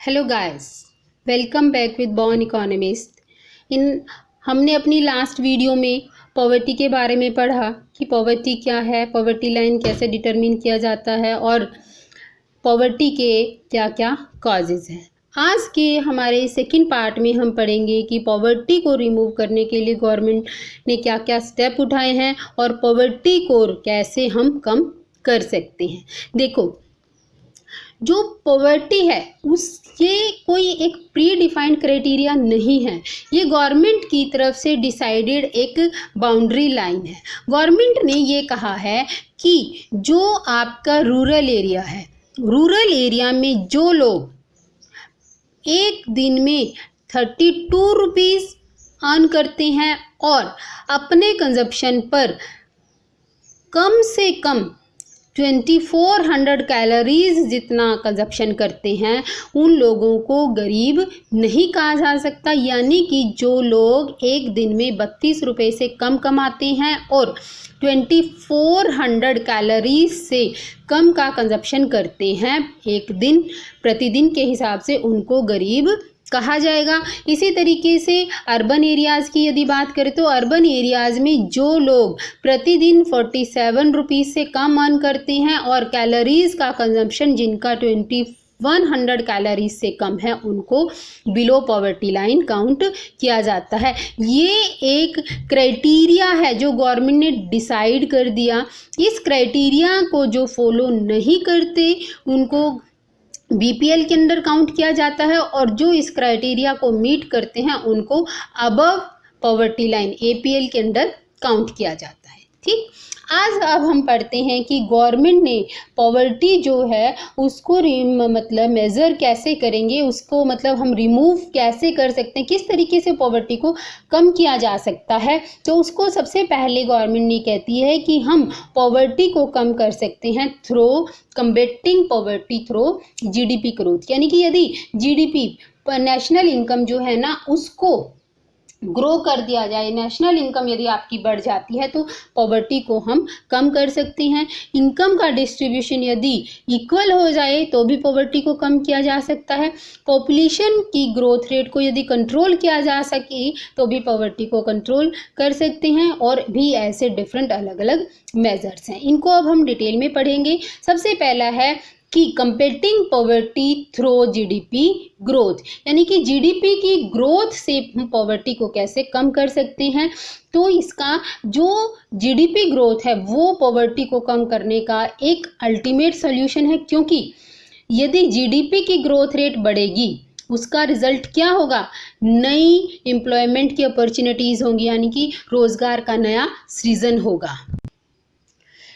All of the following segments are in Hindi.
Hello guys, welcome back with born economist. हमने अपनी लास्ट वीडियो में पॉवर्टी के बारे में पढ़ा कि पॉवर्टी क्या है, पॉवर्टी लाइन कैसे डिटरमिन किया जाता है और पॉवर्टी के क्या क्या कॉजेज़ हैं। आज के हमारे सेकंड पार्ट में हम पढ़ेंगे कि पॉवर्टी को रिमूव करने के लिए गवर्नमेंट ने क्या क्या स्टेप उठाए हैं और पॉवर्टी को कैसे हम कम कर सकते हैं। देखो, जो पॉवर्टी है ये कोई एक प्री डिफाइंड क्राइटेरिया नहीं है, ये गवर्नमेंट की तरफ से डिसाइडेड एक बाउंड्री लाइन है। गवर्नमेंट ने ये कहा है कि जो आपका रूरल एरिया है, रूरल एरिया में जो लोग एक दिन में 32 रुपीज़ अर्न करते हैं और अपने कंजप्शन पर कम से कम 2400 कैलोरीज जितना कंजप्शन करते हैं, उन लोगों को गरीब नहीं कहा जा सकता। यानी कि जो लोग एक दिन में 32 रुपये से कम कमाते हैं और 2400 कैलोरीज से कम का कंजप्शन करते हैं एक दिन प्रतिदिन के हिसाब से, उनको गरीब कहा जाएगा। इसी तरीके से अर्बन एरियाज़ की यदि बात करें तो अर्बन एरियाज़ में जो लोग प्रतिदिन 47 रुपीज़ से कम अर्न करते हैं और कैलोरीज़ का कंजम्पशन जिनका 2100 कैलोरीज से कम है, उनको बिलो पॉवर्टी लाइन काउंट किया जाता है। ये एक क्राइटेरिया है जो गवर्नमेंट ने डिसाइड कर दिया। इस क्राइटेरिया को जो फॉलो नहीं करते उनको बीपीएल के अंडर काउंट किया जाता है और जो इस क्राइटेरिया को मीट करते हैं उनको अबव पॉवर्टी लाइन एपीएल के अंडर काउंट किया जाता है। ठीक, आज अब हम पढ़ते हैं कि गवर्नमेंट ने पॉवर्टी जो है उसको मतलब मेज़र कैसे करेंगे, उसको मतलब हम रिमूव कैसे कर सकते हैं, किस तरीके से पॉवर्टी को कम किया जा सकता है। तो उसको सबसे पहले गवर्नमेंट ने कहती है कि हम पॉवर्टी को कम कर सकते हैं through कम्बेटिंग poverty through GDP growth. यानी कि यदि जीडीपी नेशनल इनकम जो है ना उसको ग्रो कर दिया जाए, नेशनल इनकम यदि आपकी बढ़ जाती है तो पॉवर्टी को हम कम कर सकते हैं। इनकम का डिस्ट्रीब्यूशन यदि इक्वल हो जाए तो भी पॉवर्टी को कम किया जा सकता है। पॉपुलेशन की ग्रोथ रेट को यदि कंट्रोल किया जा सके तो भी पॉवर्टी को कंट्रोल कर सकते हैं। और भी ऐसे डिफरेंट अलग अलग मेजर्स हैं, इनको अब हम डिटेल में पढ़ेंगे। सबसे पहला है कि कंपेटिंग पॉवर्टी थ्रू जीडीपी ग्रोथ, यानी कि जीडीपी की ग्रोथ से हम पॉवर्टी को कैसे कम कर सकते हैं। तो इसका जो जीडीपी ग्रोथ है वो पॉवर्टी को कम करने का एक अल्टीमेट सॉल्यूशन है, क्योंकि यदि जीडीपी की ग्रोथ रेट बढ़ेगी उसका रिजल्ट क्या होगा, नई एम्प्लॉयमेंट की अपॉर्चुनिटीज़ होंगी, यानी कि रोजगार का नया सृजन होगा।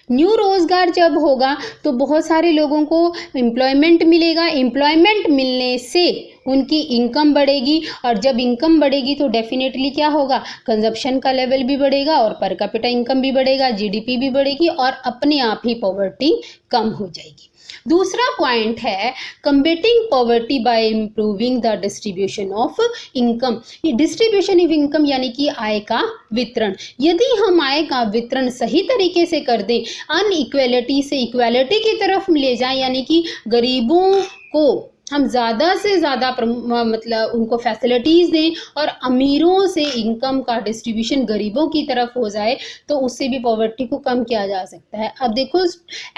न्यू रोज़गार जब होगा तो बहुत सारे लोगों को एम्प्लॉयमेंट मिलेगा। एम्प्लॉयमेंट मिलने से उनकी इनकम बढ़ेगी और जब इनकम बढ़ेगी तो डेफिनेटली क्या होगा, कंजप्शन का लेवल भी बढ़ेगा और पर कैपिटा इनकम भी बढ़ेगा, जीडीपी भी बढ़ेगी और अपने आप ही पॉवर्टी कम हो जाएगी। दूसरा पॉइंट है कम्बेटिंग poverty bye improving the distribution of income. ये डिस्ट्रीब्यूशन ऑफ इनकम यानी कि आय का वितरण। यदि हम आय का वितरण सही तरीके से कर दें, अनइक्वेलिटी से इक्वेलिटी की तरफ ले जाएं, यानी कि गरीबों को हम ज़्यादा से ज़्यादा मतलब उनको फैसिलिटीज़ दें और अमीरों से इनकम का डिस्ट्रीब्यूशन गरीबों की तरफ हो जाए, तो उससे भी पॉवर्टी को कम किया जा सकता है। अब देखो,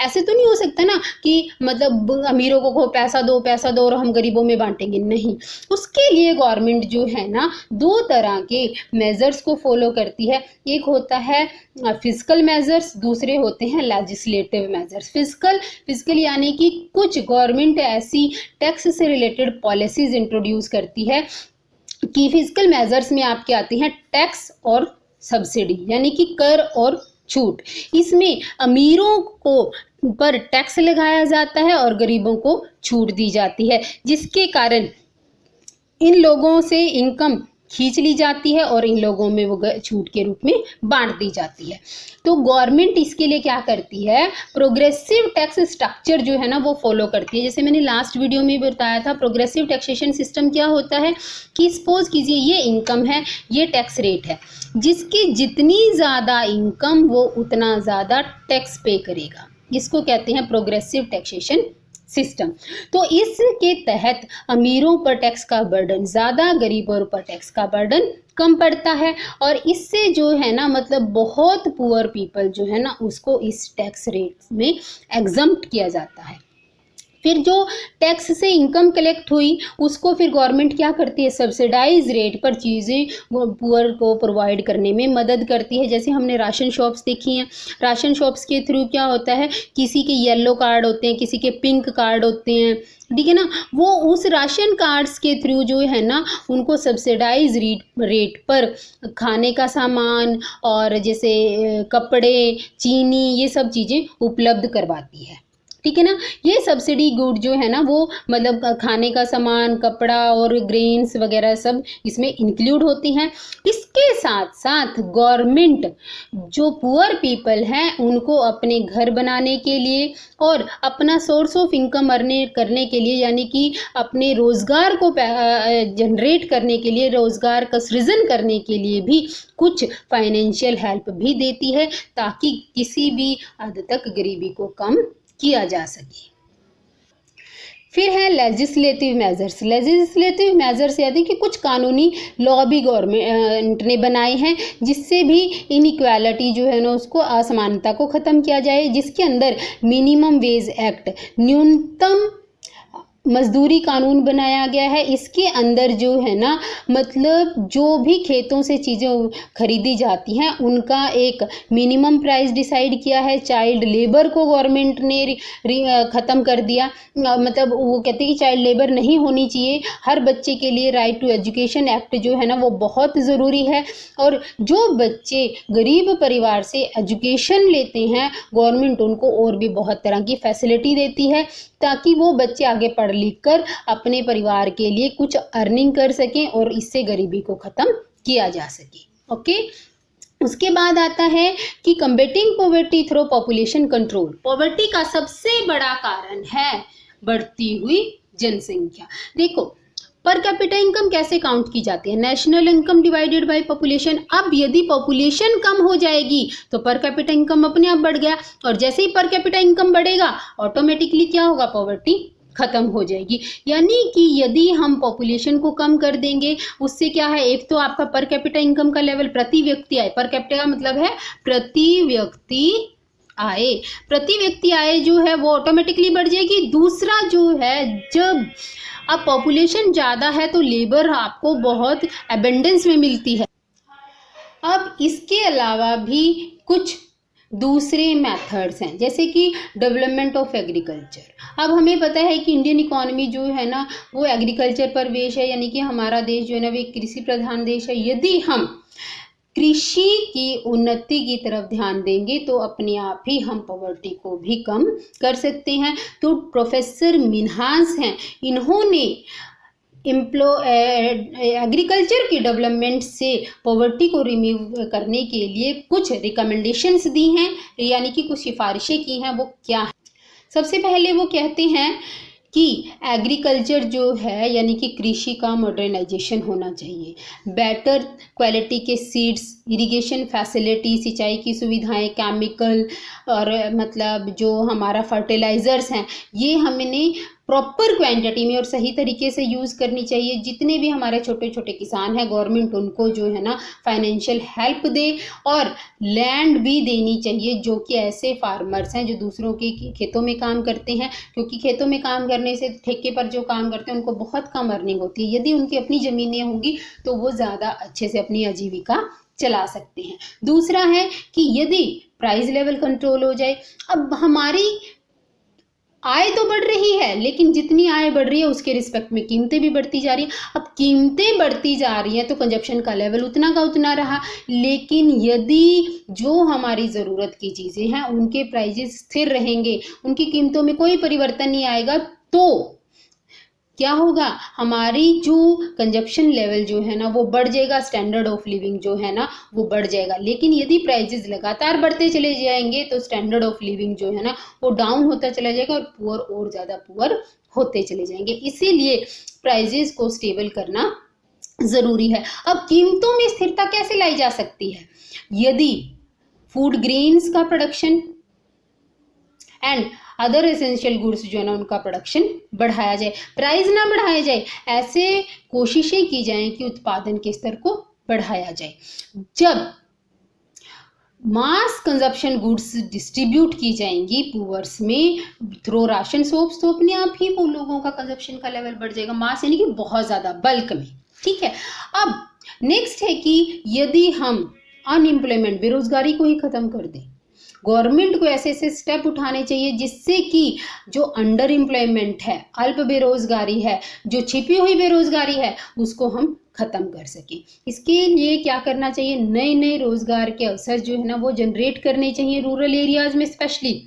ऐसे तो नहीं हो सकता ना कि मतलब अमीरों को पैसा दो और हम गरीबों में बांटेंगे, नहीं। उसके लिए गवर्नमेंट जो है ना दो तरह के मेजर्स को फॉलो करती है। एक होता है फिजिकल मेजर्स, दूसरे होते हैं लेजिस्लेटिव मेजर्स। फिजिकल यानी कि कुछ गवर्नमेंट ऐसी टैक्स से रिलेटेड पॉलिसीज इंट्रोड्यूस करती है कि फिजिकल मेजर्स में आपके आती हैं टैक्स और सब्सिडी, यानी कि कर और छूट। इसमें अमीरों को पर टैक्स लगाया जाता है और गरीबों को छूट दी जाती है, जिसके कारण इन लोगों से इनकम खींच ली जाती है और इन लोगों में वो छूट के रूप में बांट दी जाती है। तो गवर्नमेंट इसके लिए क्या करती है, प्रोग्रेसिव टैक्स स्ट्रक्चर जो है ना वो फॉलो करती है। जैसे मैंने लास्ट वीडियो में बताया था, प्रोग्रेसिव टैक्सेशन सिस्टम क्या होता है कि सपोज कीजिए ये इनकम है, ये टैक्स रेट है, जिसकी जितनी ज़्यादा इनकम वो उतना ज़्यादा टैक्स पे करेगा। इसको कहते हैं प्रोग्रेसिव टैक्सेशन सिस्टम। तो इसके तहत अमीरों पर टैक्स का बर्डन ज़्यादा, गरीबों पर टैक्स का बर्डन कम पड़ता है, और इससे जो है ना मतलब बहुत पुअर पीपल जो है ना उसको इस टैक्स रेट में एग्जम्प्ट किया जाता है। फिर जो टैक्स से इनकम कलेक्ट हुई उसको फिर गवर्नमेंट क्या करती है, सब्सिडाइज रेट पर चीज़ें पुअर को प्रोवाइड करने में मदद करती है। जैसे हमने राशन शॉप्स देखी हैं, राशन शॉप्स के थ्रू क्या होता है, किसी के येलो कार्ड होते हैं, किसी के पिंक कार्ड होते हैं, ठीक है ना, वो उस राशन कार्ड्स के थ्रू जो है ना उनको सब्सिडाइज रेट पर खाने का सामान और जैसे कपड़े, चीनी, ये सब चीज़ें उपलब्ध करवाती है, ठीक है ना। ये सब्सिडी गुड जो है ना वो मतलब खाने का सामान, कपड़ा और ग्रेन्स वगैरह सब इसमें इंक्लूड होती हैं। इसके साथ साथ गवर्नमेंट जो पुअर पीपल हैं उनको अपने घर बनाने के लिए और अपना सोर्स ऑफ इनकम अर्न करने के लिए, यानी कि अपने रोज़गार को जनरेट करने के लिए, रोज़गार का सृजन करने के लिए भी कुछ फाइनेंशियल हेल्प भी देती है, ताकि किसी भी हद तक गरीबी को कम किया जा सके। फिर है लेजिस्लेटिव मेजर्स। लेजिस्लेटिव मेजर्स यानी कि कुछ कानूनी लॉ भी गवर्नमेंट ने बनाए हैं जिससे भी इनइक्वालिटी जो है ना उसको, असमानता को ख़त्म किया जाए, जिसके अंदर मिनिमम वेज एक्ट, न्यूनतम मजदूरी कानून बनाया गया है। इसके अंदर जो है ना मतलब जो भी खेतों से चीज़ें खरीदी जाती हैं उनका एक मिनिमम प्राइस डिसाइड किया है। चाइल्ड लेबर को गवर्नमेंट ने ख़त्म कर दिया, मतलब वो कहते हैं कि चाइल्ड लेबर नहीं होनी चाहिए। हर बच्चे के लिए राइट टू एजुकेशन एक्ट जो है ना वो बहुत ज़रूरी है, और जो बच्चे गरीब परिवार से एजुकेशन लेते हैं गवर्नमेंट उनको और भी बहुत तरह की फैसिलिटी देती है ताकि वो बच्चे आगे पढ़ लिख कर अपने परिवार के लिए कुछ अर्निंग कर सकें और इससे गरीबी को ख़त्म किया जा सके। ओके, उसके बाद आता है कि कम्बेटिंग poverty through population control. Poverty का सबसे बड़ा कारण है बढ़ती हुई जनसंख्या। देखो पर कैपिटा इनकम कैसे काउंट की जाती है, national income divided by population. अब यदि पॉपुलेशन कम हो जाएगी तो पर कैपिटा इनकम अपने आप बढ़ गया, और जैसे ही पर कैपिटा इनकम बढ़ेगा ऑटोमेटिकली क्या होगा, पॉवर्टी खत्म हो जाएगी। यानी कि यदि हम पॉपुलेशन को कम कर देंगे उससे क्या है, एक तो आपका पर कैपिटा इनकम का लेवल प्रति व्यक्ति आए, पर कैपिटा का मतलब है प्रति व्यक्ति आय जो है वो ऑटोमेटिकली बढ़ जाएगी। दूसरा जो है, जब अब पॉपुलेशन ज़्यादा है तो लेबर आपको बहुत एबेंडेंस में मिलती है। अब इसके अलावा भी कुछ दूसरे मेथड्स हैं जैसे कि डेवलपमेंट ऑफ एग्रीकल्चर। अब हमें पता है कि इंडियन इकोनॉमी जो है ना वो एग्रीकल्चर पर बेस है, यानी कि हमारा देश जो है ना वो एक कृषि प्रधान देश है। यदि हम कृषि की उन्नति की तरफ ध्यान देंगे तो अपने आप ही हम पॉवर्टी को भी कम कर सकते हैं। तो प्रोफेसर मिन्हास हैं, इन्होंने एग्रीकल्चर की डेवलपमेंट से पॉवर्टी को रिमूव करने के लिए कुछ रिकमेंडेशंस दी हैं, यानी कि कुछ सिफारिशें की हैं। वो क्या है, सबसे पहले वो कहते हैं कि एग्रीकल्चर जो है यानी कि कृषि का मॉडर्नाइजेशन होना चाहिए, बेटर क्वालिटी के सीड्स, इरिगेशन फैसिलिटी, सिंचाई की सुविधाएं, केमिकल और मतलब जो हमारा फर्टिलाइज़र्स हैं ये हमने प्रॉपर क्वांटिटी में और सही तरीके से यूज़ करनी चाहिए। जितने भी हमारे छोटे छोटे किसान हैं गवर्नमेंट उनको जो है ना फाइनेंशियल हेल्प दे, और लैंड भी देनी चाहिए जो कि ऐसे फार्मर्स हैं जो दूसरों के खेतों में काम करते हैं, क्योंकि खेतों में काम करने से ठेके पर जो काम करते हैं उनको बहुत कम अर्निंग होती है। यदि उनकी अपनी ज़मीनें होंगी तो वो ज़्यादा अच्छे से अपनी आजीविका चला सकते हैं। दूसरा है कि यदि प्राइस लेवल कंट्रोल हो जाए। अब हमारी आय तो बढ़ रही है लेकिन जितनी आय बढ़ रही है उसके रिस्पेक्ट में कीमतें भी बढ़ती जा रही हैं। अब कीमतें बढ़ती जा रही हैं तो कंजप्शन का लेवल उतना का उतना रहा, लेकिन यदि जो हमारी ज़रूरत की चीज़ें हैं उनके प्राइजेस स्थिर रहेंगे, उनकी कीमतों में कोई परिवर्तन नहीं आएगा, तो क्या होगा, हमारी जो कंजप्शन लेवल जो है ना वो बढ़ जाएगा, स्टैंडर्ड ऑफ लिविंग जो है ना वो बढ़ जाएगा। लेकिन यदि प्राइजेस लगातार बढ़ते चले जाएंगे तो स्टैंडर्ड ऑफ लिविंग जो है ना वो डाउन होता चला जाएगा और पुअर और ज़्यादा पुअर होते चले जाएंगे। इसीलिए प्राइजेस को स्टेबल करना ज़रूरी है। अब कीमतों में स्थिरता कैसे लाई जा सकती है, यदि फूड ग्रेन्स का production and other essential goods जो है ना उनका प्रोडक्शन बढ़ाया जाए, प्राइस ना बढ़ाया जाए, ऐसे कोशिशें की जाएं कि उत्पादन के स्तर को बढ़ाया जाए। जब मास कंजप्शन गुड्स डिस्ट्रीब्यूट की जाएंगी पुअर्स में थ्रू राशन शॉप्स, तो अपने आप ही वो लोगों का कंजप्शन का लेवल बढ़ जाएगा, मास यानी कि बहुत ज़्यादा बल्क में। ठीक है, अब नेक्स्ट है कि यदि हम अनएम्प्लॉयमेंट, बेरोजगारी को ही खत्म कर दें, गवर्नमेंट को ऐसे ऐसे स्टेप उठाने चाहिए जिससे कि जो अंडर एम्प्लॉयमेंट है, अल्प बेरोजगारी है, जो छिपी हुई बेरोजगारी है, उसको हम खत्म कर सके। इसके लिए क्या करना चाहिए, नए नए रोजगार के अवसर जो है ना वो जनरेट करने चाहिए रूरल एरियाज में, स्पेशली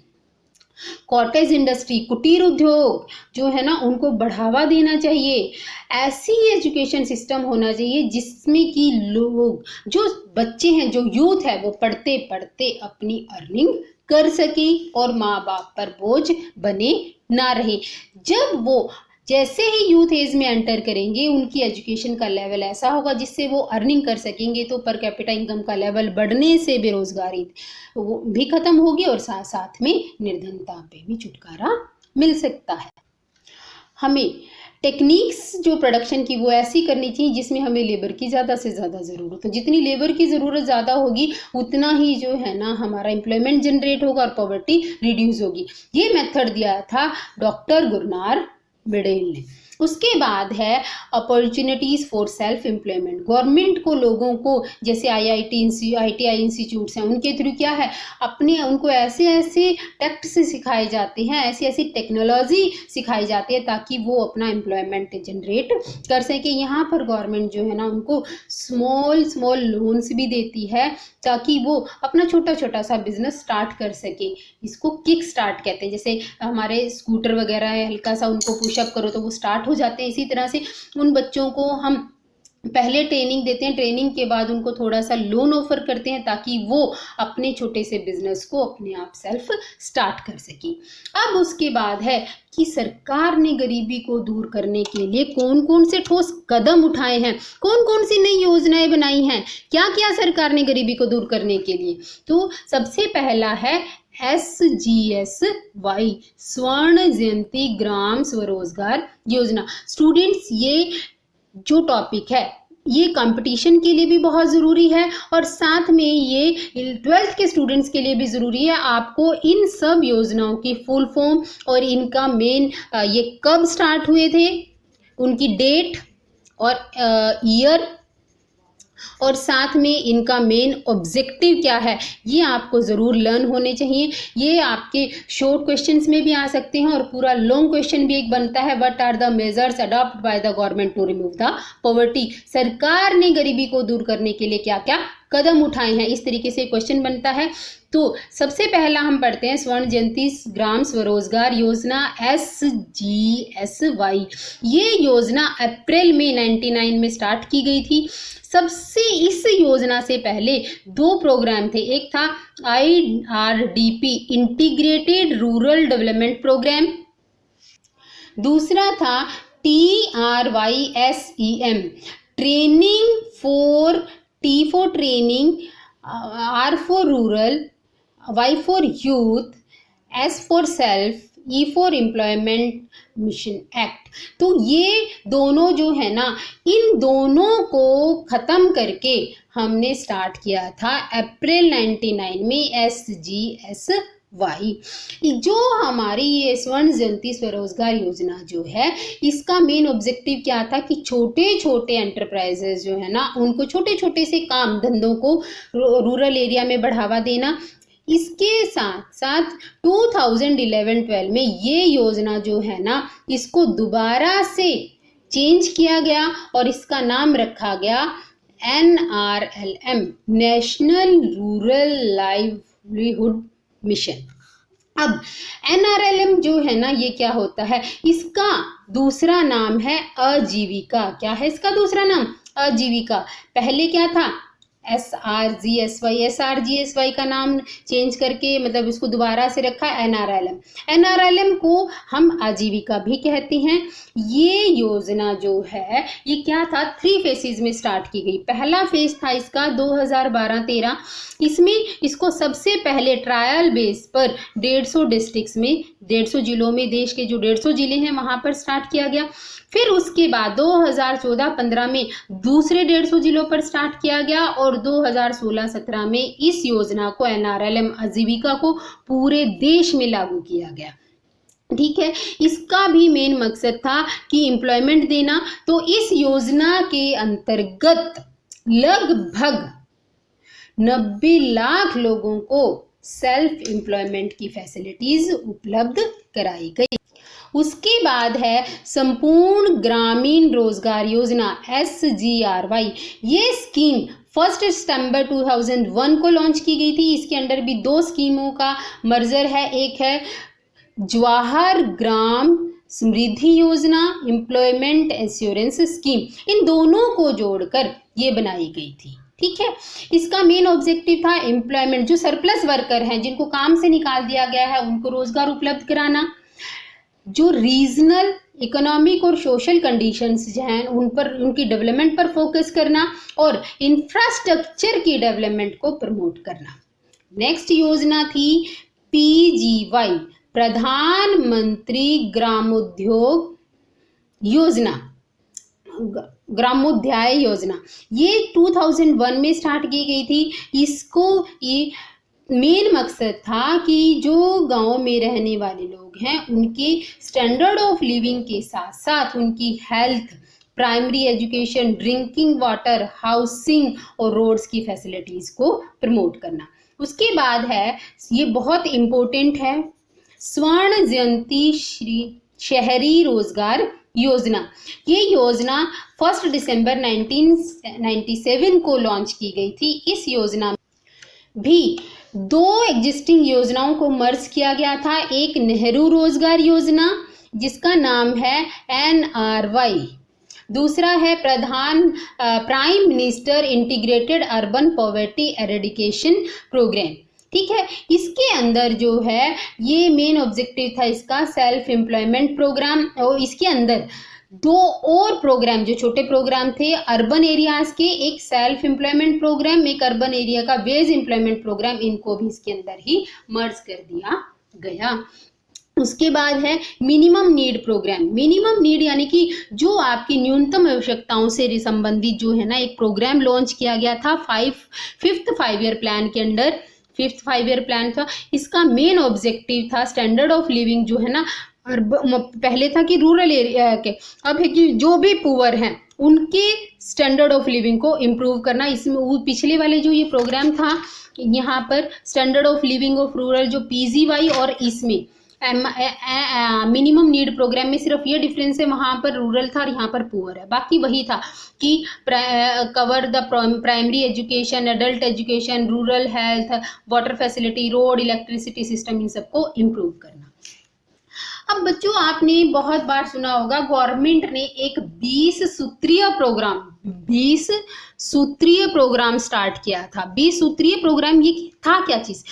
कॉटेज इंडस्ट्री, कुटीर उद्योग जो है ना उनको बढ़ावा देना चाहिए। ऐसी एजुकेशन सिस्टम होना चाहिए जिसमें कि लोग, जो बच्चे हैं, जो यूथ है, वो पढ़ते पढ़ते अपनी अर्निंग कर सके और माँ बाप पर बोझ बने ना रहे। जब वो जैसे ही यूथ एज में एंटर करेंगे, उनकी एजुकेशन का लेवल ऐसा होगा जिससे वो अर्निंग कर सकेंगे, तो पर कैपिटा इनकम का लेवल बढ़ने से बेरोजगारी वो भी खत्म होगी और साथ साथ में निर्धनता पे भी छुटकारा मिल सकता है। हमें टेक्निक्स जो प्रोडक्शन की वो ऐसी करनी चाहिए जिसमें हमें लेबर की ज़्यादा से ज़्यादा ज़रूरत हो। जितनी लेबर की ज़रूरत ज़्यादा होगी उतना ही जो है ना हमारा एम्प्लॉयमेंट जनरेट होगा और पॉवर्टी रिड्यूस होगी। ये मेथड दिया था डॉक्टर गुरनार मिडेल ने। उसके बाद है opportunities for self employment. Government को लोगों को, जैसे IITI इंस्टीट्यूट्स हैं, उनके थ्रू क्या है, उनको ऐसे ऐसे टेक्ट्स सिखाए जाते हैं, ऐसी ऐसी टेक्नोलॉजी सिखाई जाती है ताकि वो अपना एम्प्लॉयमेंट जनरेट कर सके। यहाँ पर गवर्नमेंट जो है ना उनको स्मॉल लोन्स भी देती है ताकि वो अपना छोटा छोटा सा बिजनेस स्टार्ट कर सके। इसको किक स्टार्ट कहते हैं। जैसे हमारे स्कूटर वगैरह है, हल्का सा उनको पुशअप करो तो वो स्टार्ट हो जाते हैं। इसी तरह से उन बच्चों को हम पहले ट्रेनिंग देते हैं, ट्रेनिंग के बाद उनको थोड़ा सा लोन ऑफर करते हैं ताकि वो अपने छोटे से बिजनेस को अपने आप सेल्फ स्टार्ट कर सके। अब उसके बाद है कि सरकार ने गरीबी को दूर करने के लिए कौन कौन से ठोस कदम उठाए हैं, कौन कौन सी नई योजनाएं बनाई हैं, क्या क्या सरकार ने गरीबी को दूर करने के लिए। तो सबसे पहला है SGSY, स्वर्ण जयंती ग्राम स्वरोजगार योजना। स्टूडेंट्स, ये जो टॉपिक है ये कंपटीशन के लिए भी बहुत ज़रूरी है और साथ में ये 12th के स्टूडेंट्स के लिए भी ज़रूरी है। आपको इन सब योजनाओं की फुल फॉर्म और इनका मेन, ये कब स्टार्ट हुए थे, उनकी डेट और ईयर और साथ में इनका मेन ऑब्जेक्टिव क्या है, ये आपको ज़रूर लर्न होने चाहिए। ये आपके शॉर्ट क्वेश्चंस में भी आ सकते हैं और पूरा लॉन्ग क्वेश्चन भी एक बनता है, what are the measures adopt by the government to remove the poverty. सरकार ने गरीबी को दूर करने के लिए क्या क्या कदम उठाए हैं, इस तरीके से क्वेश्चन बनता है। तो सबसे पहला हम पढ़ते हैं स्वर्ण जयंती ग्राम स्वरोजगार योजना SGSY। ये योजना अप्रैल में 99 में स्टार्ट की गई थी। सबसे इस योजना से पहले 2 प्रोग्राम थे, एक था IRDP integrated rural development programme, दूसरा था TRYSEM training for, T for training, R for rural, Y for youth, S for self, E for employment mission act. तो ये दोनों जो है ना, इन दोनों को ख़त्म करके हमने स्टार्ट किया था अप्रैल 99 में SGSY। जो हमारी ये स्वर्ण जयंती स्वरोजगार योजना जो है, इसका मेन ऑब्जेक्टिव क्या था कि छोटे छोटे एंटरप्राइजेज जो है ना, उनको छोटे छोटे से काम धंधों को रूरल एरिया में बढ़ावा देना। इसके साथ साथ 2011-12 में ये योजना जो है ना, इसको दोबारा से चेंज किया गया और इसका नाम रखा गया NRLM, national rural livelihood mission. अब NRLM जो है ना, ये क्या होता है, इसका दूसरा नाम है आजीविका। क्या है इसका दूसरा नाम? आजीविका। पहले क्या था? SRGSY का नाम चेंज करके मतलब इसको दोबारा से रखा NRLM। NRLM को हम आजीविका भी कहते हैं। ये योजना जो है ये क्या था, 3 फेसेस में स्टार्ट की गई। पहला फेज था इसका 2012-13, इसमें इसको सबसे पहले ट्रायल बेस पर 150 डिस्ट्रिक्ट्स में, 150 जिलों में, देश के जो 150 जिले हैं वहां पर स्टार्ट किया गया। फिर उसके बाद 2014-15 में दूसरे 150 जिलों पर स्टार्ट किया गया और 2016-17 में इस योजना को NRLM आजीविका को पूरे देश में लागू किया गया। ठीक है, इसका भी मेन मकसद था कि एम्प्लॉयमेंट देना। तो इस योजना के अंतर्गत लगभग 90 लाख लोगों को सेल्फ एम्प्लॉयमेंट की फैसिलिटीज उपलब्ध कराई गई। उसके बाद है संपूर्ण ग्रामीण रोजगार योजना SGRY। ये स्कीम 1 सितंबर 2001 को लॉन्च की गई थी। इसके अंडर भी 2 स्कीमों का मर्जर है। एक है जवाहर ग्राम समृद्धि योजना, एम्प्लॉयमेंट एश्योरेंस स्कीम। इन दोनों को जोड़कर ये बनाई गई थी। ठीक है, इसका मेन ऑब्जेक्टिव था एम्प्लॉयमेंट, जो सरप्लस वर्कर हैं जिनको काम से निकाल दिया गया है उनको रोजगार उपलब्ध कराना, जो रीजनल इकोनॉमिक और सोशल कंडीशंस हैं उन पर, उनकी डेवलपमेंट पर फोकस करना और इंफ्रास्ट्रक्चर की डेवलपमेंट को प्रमोट करना। नेक्स्ट योजना थी PGY, प्रधानमंत्री ग्रामोद्योग योजना, ग्रामोद्याय योजना। ये 2001 में स्टार्ट की गई थी। इसको ये मेन मकसद था कि जो गांव में रहने वाले लोग हैं उनके स्टैंडर्ड ऑफ लिविंग के साथ साथ उनकी health, primary education, drinking water, housing और रोड्स की फैसिलिटीज को प्रमोट करना। उसके बाद है, ये बहुत इम्पोर्टेंट है, स्वर्ण जयंती शहरी रोजगार योजना। ये योजना 1 दिसंबर 1997 को लॉन्च की गई थी। इस योजना में भी 2 एग्जिस्टिंग योजनाओं को मर्ज किया गया था। एक नेहरू रोजगार योजना जिसका नाम है NRY, दूसरा है prime minister integrated urban poverty eradication programme. ठीक है, इसके अंदर जो है ये मेन ऑब्जेक्टिव था इसका सेल्फ एम्प्लॉयमेंट प्रोग्राम, और इसके अंदर 2 और प्रोग्राम जो छोटे प्रोग्राम थे अर्बन एरियाज के, एक सेल्फ एम्प्लॉयमेंट प्रोग्राम, एक अर्बन एरिया का वेज एम्प्लॉयमेंट प्रोग्राम, इनको भी इसके अंदर ही मर्ज कर दिया गया। उसके बाद है minimum need programme. Minimum need यानी कि जो आपकी न्यूनतम आवश्यकताओं से संबंधित जो है ना एक प्रोग्राम लॉन्च किया गया था 5th 5 ईयर प्लान के अंडर। 5th 5 ईयर प्लान था, इसका मेन ऑब्जेक्टिव था स्टैंडर्ड ऑफ लिविंग जो है ना, पहले था कि रूरल एरिया के, अब है कि जो भी पुअर हैं उनके स्टैंडर्ड ऑफ लिविंग को इम्प्रूव करना। इसमें पिछले वाले जो ये प्रोग्राम था यहाँ पर standard of living of rural जो PGY और इसमें मिनिमम नीड प्रोग्राम में सिर्फ ये डिफरेंस है, वहाँ पर रूरल था और यहाँ पर पुअर है। बाकी वही था कि cover the primary education, adult education, rural health, water facility, road, electricity system, इन सबको इम्प्रूव करना। अब बच्चों आपने बहुत बार सुना होगा गवर्नमेंट ने एक 20 सूत्रीय प्रोग्राम स्टार्ट किया था। 20 सूत्रीय प्रोग्राम ये था क्या चीज?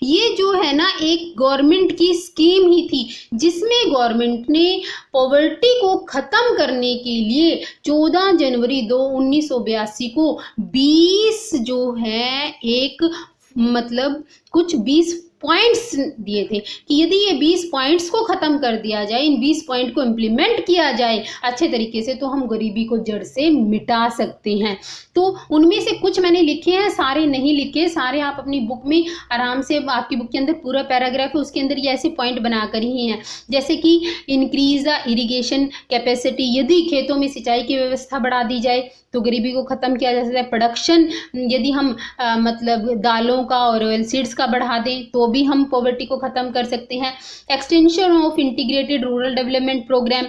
ये जो है ना एक गवर्नमेंट की स्कीम ही थी जिसमें गवर्नमेंट ने पॉवर्टी को खत्म करने के लिए 14 जनवरी 1982 को 20 जो है एक मतलब कुछ 20 पॉइंट्स दिए थे कि यदि ये 20 पॉइंट्स को खत्म कर दिया जाए, इन 20 पॉइंट को इम्प्लीमेंट किया जाए अच्छे तरीके से, तो हम गरीबी को जड़ से मिटा सकते हैं। तो उनमें से कुछ मैंने लिखे हैं, सारे नहीं लिखे, सारे आप अपनी बुक में आराम से, आपकी बुक के अंदर पूरा पैराग्राफ है उसके अंदर ये ऐसे पॉइंट बनाकर ही हैं। जैसे कि इंक्रीज द इरिगेशन कैपेसिटी, यदि खेतों में सिंचाई की व्यवस्था बढ़ा दी जाए तो गरीबी को ख़त्म किया जा सकता है। प्रोडक्शन यदि हम मतलब दालों का और ऑयल सीड्स का बढ़ा दें तो भी हम पॉवर्टी को ख़त्म कर सकते हैं। Extension of integrated rural development programme,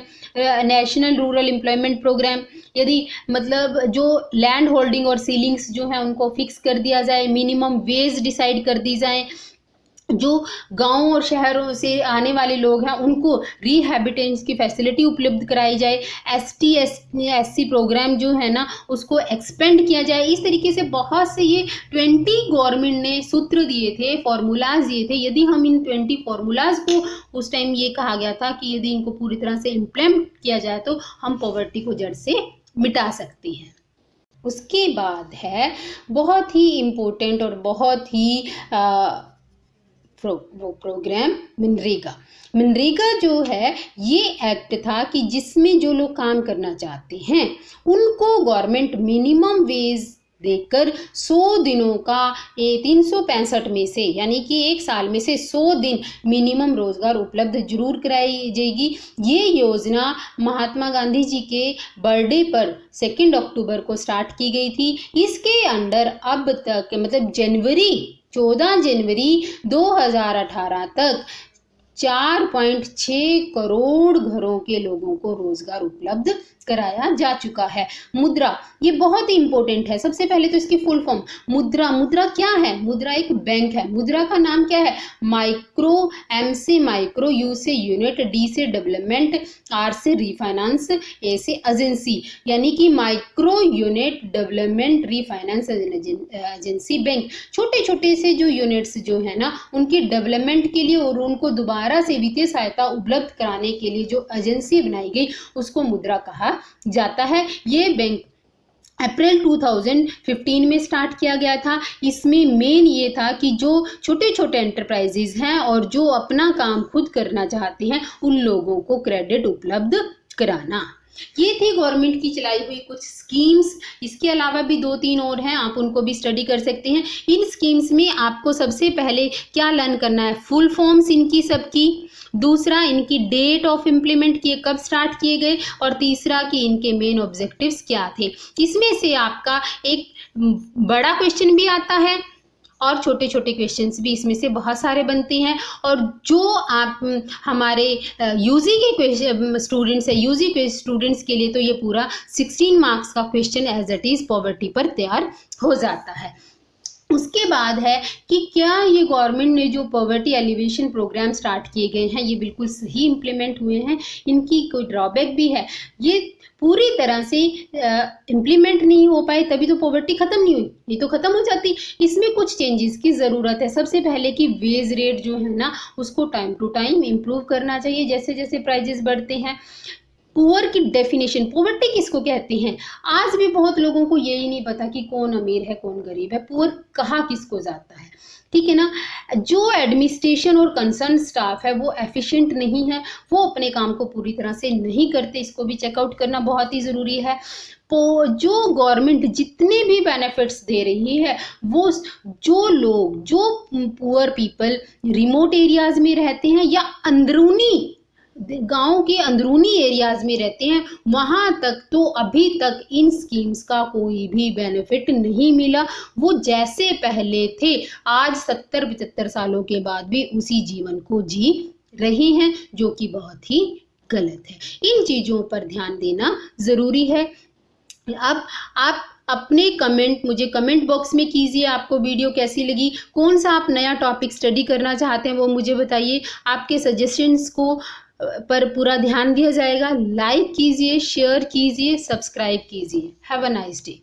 national rural employment programme, यदि मतलब जो लैंड होल्डिंग और सीलिंग्स जो है उनको फिक्स कर दिया जाए, मिनिमम वेज डिसाइड कर दी जाए, जो गांव और शहरों से आने वाले लोग हैं उनको रिहैबिटेशन की फैसिलिटी उपलब्ध कराई जाए। ST SC प्रोग्राम जो है ना उसको एक्सपेंड किया जाए। इस तरीके से बहुत से ये 20 गवर्नमेंट ने सूत्र दिए थे, फॉर्मूलाज दिए थे। यदि हम इन 20 फॉर्मूलाज को, उस टाइम ये कहा गया था कि यदि इनको पूरी तरह से इम्प्लीमेंट किया जाए तो हम पॉवर्टी को जड़ से मिटा सकते हैं। उसके बाद है बहुत ही इम्पोर्टेंट और बहुत ही प्रोग्राम मनरेगा जो है ये एक्ट था कि जिसमें जो लोग काम करना चाहते हैं उनको गवर्नमेंट मिनिमम वेज देकर 100 दिनों का 365 में से, यानी कि एक साल में से 100 दिन मिनिमम रोजगार उपलब्ध जरूर कराई जाएगी। ये योजना महात्मा गांधी जी के बर्थडे पर 2 अक्टूबर को स्टार्ट की गई थी। इसके अंडर अब तक मतलब 14 जनवरी 2018 तक 4.6 करोड़ घरों के लोगों को रोजगार उपलब्ध कराया जा चुका है। मुद्रा ये बहुत ही इंपॉर्टेंट है। सबसे पहले तो इसकी फुल फॉर्म मुद्रा क्या है? मुद्रा एक बैंक है। मुद्रा का नाम क्या है? माइक्रो, M से माइक्रो, U से यूनिट, D से डेवलपमेंट, R से रिफाइनेंस, A से एजेंसी, यानी कि micro unit development refinance agency bank. छोटे छोटे से जो यूनिट्स जो है ना उनकी डेवलपमेंट के लिए और उनको दोबारा से वित्तीय सहायता उपलब्ध कराने के लिए जो एजेंसी बनाई गई उसको मुद्रा कहा जाता है। ये बैंक अप्रैल 2015 में स्टार्ट किया गया था। इसमें मेन ये था कि जो छोटे छोटे एंटरप्राइजेज हैं और जो अपना काम खुद करना चाहते हैं उन लोगों को क्रेडिट उपलब्ध कराना। ये थी गवर्नमेंट की चलाई हुई कुछ स्कीम्स। इसके अलावा भी 2-3 और हैं, आप उनको भी स्टडी कर सकते हैं। इन स्कीम्स में आपको सबसे पहले क्या लर्न करना है? फुल फॉर्म्स इनकी सबकी, दूसरा इनकी डेट ऑफ इम्प्लीमेंट किए कब स्टार्ट किए गए, और तीसरा कि इनके मेन ऑब्जेक्टिव्स क्या थे। इसमें से आपका एक बड़ा क्वेश्चन भी आता है और छोटे छोटे क्वेश्चंस भी इसमें से बहुत सारे बनते हैं। और जो आप हमारे यूजी के स्टूडेंट्स है, यूजी के स्टूडेंट्स के लिए तो ये पूरा 16 मार्क्स का question as it is poverty पर तैयार हो जाता है। उसके बाद है कि क्या ये गवर्नमेंट ने जो पॉवर्टी एलिवेशन प्रोग्राम स्टार्ट किए गए हैं ये बिल्कुल सही इम्प्लीमेंट हुए हैं? इनकी कोई ड्रॉबैक भी है? ये पूरी तरह से इम्प्लीमेंट नहीं हो पाए तभी तो पॉवर्टी खत्म नहीं हुई, ये तो खत्म हो जाती। इसमें कुछ चेंजेस की ज़रूरत है। सबसे पहले कि वेज रेट जो है ना उसको टाइम टू टाइम इम्प्रूव करना चाहिए जैसे जैसे प्राइजेस बढ़ते हैं। पुअर की डेफिनेशन, पॉवर्टी किसको कहते हैं? आज भी बहुत लोगों को यही नहीं पता कि कौन अमीर है कौन गरीब है, पुअर कहाँ किसको जाता है, ठीक है ना। जो एडमिनिस्ट्रेशन और कंसर्न स्टाफ है वो एफिशिएंट नहीं है, वो अपने काम को पूरी तरह से नहीं करते, इसको भी चेकआउट करना बहुत ही ज़रूरी है। जो गवर्नमेंट जितने भी बेनिफिट्स दे रही है वो जो लोग, जो पुअर पीपल रिमोट एरियाज में रहते हैं या अंदरूनी गांव के अंदरूनी एरियाज में रहते हैं वहां तक तो अभी तक इन स्कीम्स का कोई भी बेनिफिट नहीं मिला। वो जैसे पहले थे आज 70-75 सालों के बाद भी उसी जीवन को जी रहे हैं, जो कि बहुत ही गलत है। इन चीजों पर ध्यान देना जरूरी है। अब आप अपने कमेंट मुझे कमेंट बॉक्स में कीजिए, आपको वीडियो कैसी लगी, कौन सा आप नया टॉपिक स्टडी करना चाहते हैं वो मुझे बताइए। आपके सजेशंस को पर पूरा ध्यान दिया जाएगा। लाइक कीजिए, शेयर कीजिए, सब्सक्राइब कीजिए। Have a nice day.